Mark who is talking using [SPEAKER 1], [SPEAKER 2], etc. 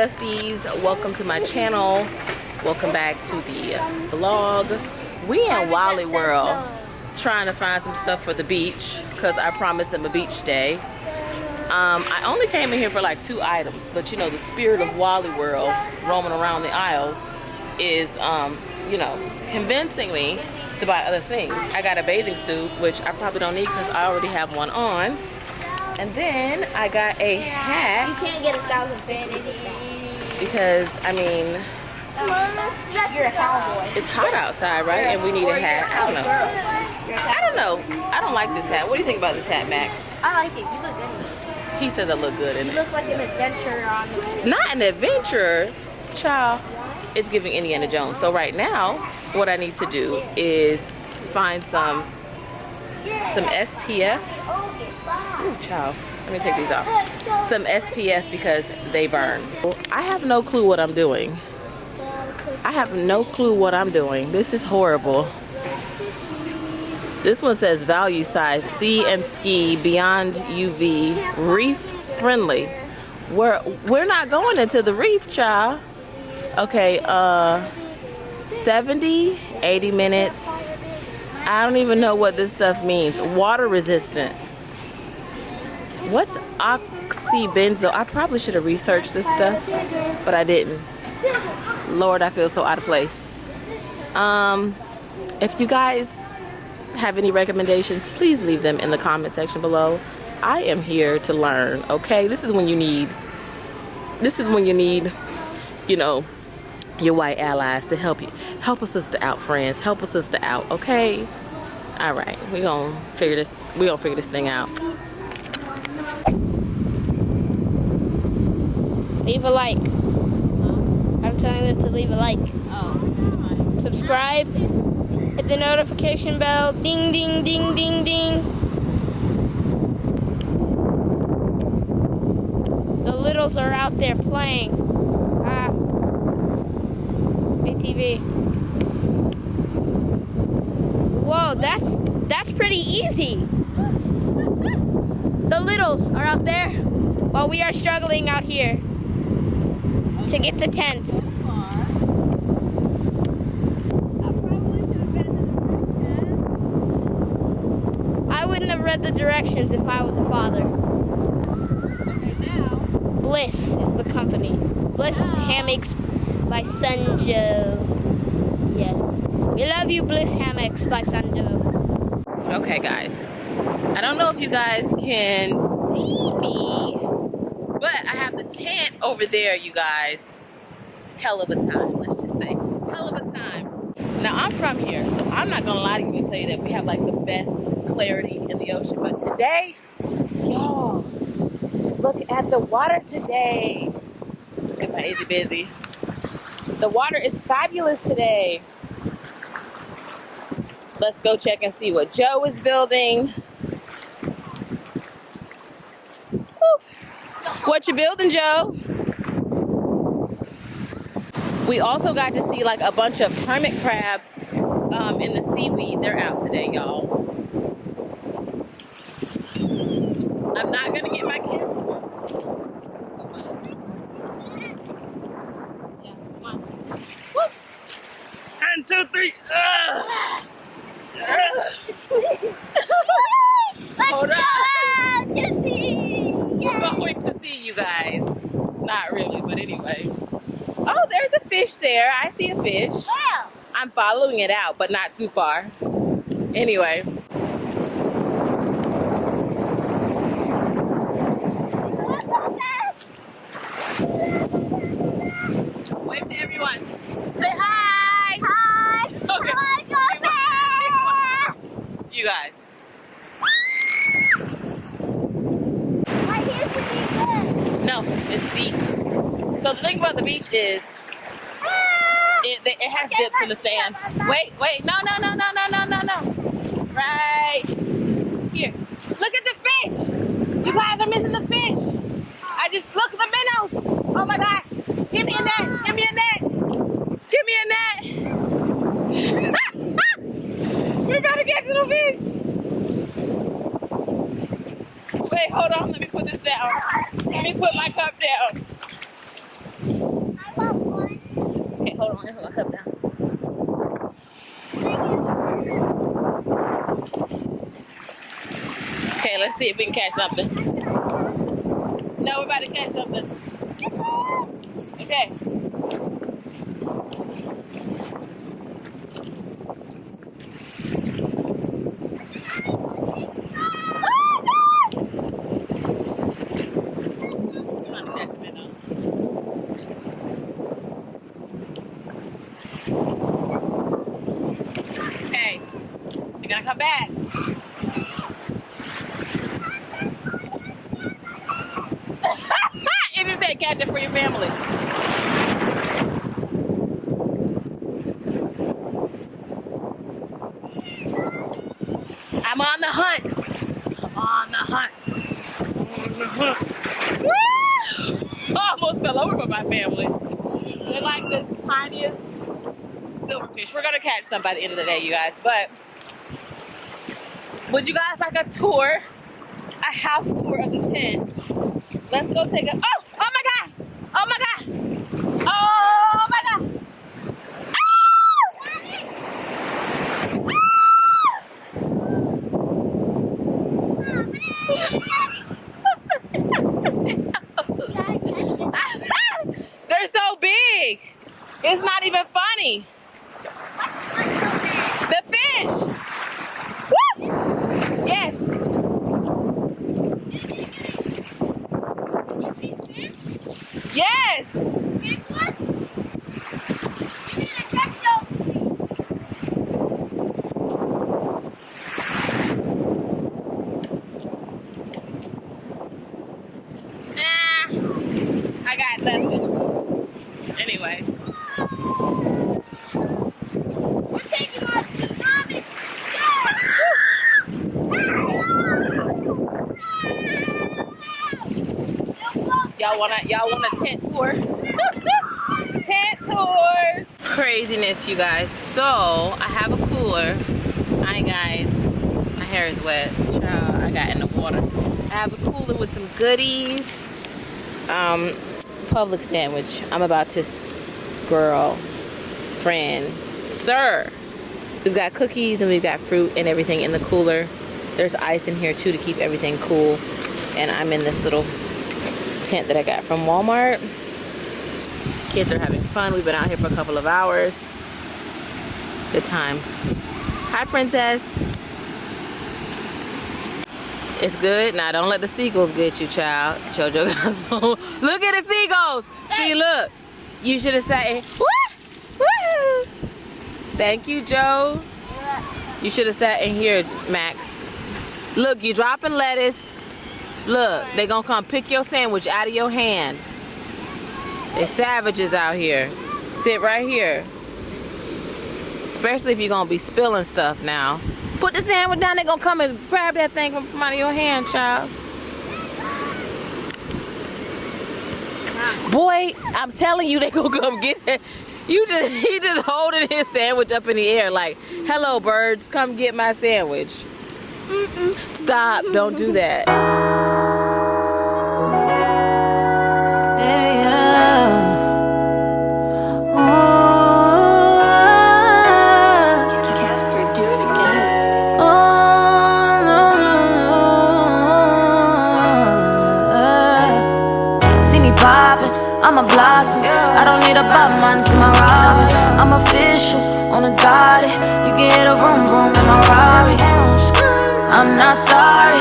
[SPEAKER 1] besties, welcome to my channel. Welcome back to the vlog. We in Wally World trying to find some stuff for the beach because I promised them a beach day. I only came in here for like 2 items, but you know, the spirit of Wally World roaming around the aisles is you know, convincing me to buy other things. I got a bathing suit, which I probably don't need because I already have one on. And then I got a hat.
[SPEAKER 2] You can't get 1,000 fans
[SPEAKER 1] because, I mean,
[SPEAKER 2] you're a cowboy.
[SPEAKER 1] it's hot outside, right? And we need a hat. I don't know. I don't like this hat. What do you think about this hat, Max?
[SPEAKER 2] I like it. You look good in it.
[SPEAKER 1] He says I look good in
[SPEAKER 2] You
[SPEAKER 1] it.
[SPEAKER 2] look like an adventurer on the beach.
[SPEAKER 1] Not an adventurer, child. It's giving Indiana Jones. So right now, what I need to do is find some SPF. Ooh, child. Let me take these off. Some SPF because they burn. I have no clue what I'm doing. I have no clue what I'm doing. This is horrible. This one says value size, sea and ski, beyond UV, reef friendly. We're not going into the reef, child. Okay, 70, 80 minutes. I don't even know what this stuff means. Water resistant. What's oxybenzo? I probably should have researched this stuff, but I didn't. Lord, I feel so out of place. If you guys have any recommendations, please leave them in the comment section below. I am here to learn, okay? This is when you need, you know, your white allies to help you. Help a sister out, friends. Help a sister out, okay? All right, we're gonna figure this thing out.
[SPEAKER 2] Leave a like. I'm telling them to leave a like.
[SPEAKER 1] Oh.
[SPEAKER 2] Subscribe. Hit the notification bell. Ding, ding, ding, ding, ding. The littles are out there playing. ATV. Whoa, that's pretty easy. The littles are out there while we are struggling out here to get to tents. I wouldn't have read the directions if I was a father.
[SPEAKER 1] Okay, now.
[SPEAKER 2] Bliss is the company. Bliss Hammocks by Sunjo. Yes. We love you, Bliss Hammocks by Sunjo.
[SPEAKER 1] Okay, guys. I don't know if you guys can see me, but I have the tent over there, you guys. Hell of a time, let's just say. Hell of a time. Now, I'm from here, so I'm not gonna lie to you and tell you that we have like the best clarity in the ocean. But today, y'all, look at the water today. Look at my easy busy. The water is fabulous today. Let's go check and see what Joe is building. Woo. What you building, Joe? We also got to see like a bunch of hermit crab in the seaweed. They're out today, y'all. I'm not gonna get my camera. Yeah, come on. Woo. 1, 2, 3. Hold on.
[SPEAKER 2] To see.
[SPEAKER 1] We're going to see you guys. Not really, but anyway. Oh, there's a fish there. I see a fish.
[SPEAKER 2] Wow.
[SPEAKER 1] I'm following it out, but not too far. Anyway. Wave to everyone. Say hi.
[SPEAKER 2] Hi.
[SPEAKER 1] Okay. You guys.
[SPEAKER 2] Right here's pretty good.
[SPEAKER 1] No, it's deep. So the thing about the beach is it has dips in the sand. Wait, no. Right here. Look at the fish. You guys are missing the fish. I just look at the minnows. Oh my God. Give me a net. Give me a net. Give me a net. We're about to get to the fish. Wait, hold on. Let me put this down. Let me put my cup down. hold on, I'll come down. Okay, let's see if we can catch something. No, we're about to catch something. Okay. Okay, you're gonna come back. It just said catch it for your family. I'm on the hunt. I'm on the hunt. I'm on the hunt. Woo! I almost fell over for my family. They're like the tiniest silverfish. We're gonna catch some by the end of the day, you guys. But would you guys like a tour? A house tour of the tent? Let's go take a. Oh! Oh my God! Oh my God! Oh my God! They're so big. It's not even funny. The fish. Woo! Yes. Yes. I got nothing. Anyway.
[SPEAKER 2] We're taking our tsunami.
[SPEAKER 1] Y'all want a tent tour? Tent tours. Craziness, you guys. So I have a cooler. Hi guys. My hair is wet. Child, I got in the water. I have a cooler with some goodies. Public sandwich. I'm about to girl, friend, sir. We've got cookies and we've got fruit and everything in the cooler. There's ice in here too to keep everything cool. And I'm in this little tent that I got from Walmart. Kids are having fun. We've been out here for a couple of hours. Good times. Hi, princess. It's good. Now, don't let the seagulls get you, child. Jojo got some. Look at the seagulls. See, look. You should have said, woo! Woo! Thank you, Joe. You should have sat in here, Max. Look, you dropping lettuce. Look, they gonna come pick your sandwich out of your hand. They savages out here. Sit right here. Especially if you're gonna be spilling stuff now. Put the sandwich down, they gonna come and grab that thing from out of your hand, child. Boy, I'm telling you, they gonna come get it. He just holding his sandwich up in the air like, hello birds, come get my sandwich. Stop, don't do that.
[SPEAKER 3] Hey, Casper, do it again. See me poppin', I'm a blossom. I don't need a Batman to my Robin. I'm official on a Gotti. You can hit a vroom vroom in my Rari. I'm not sorry.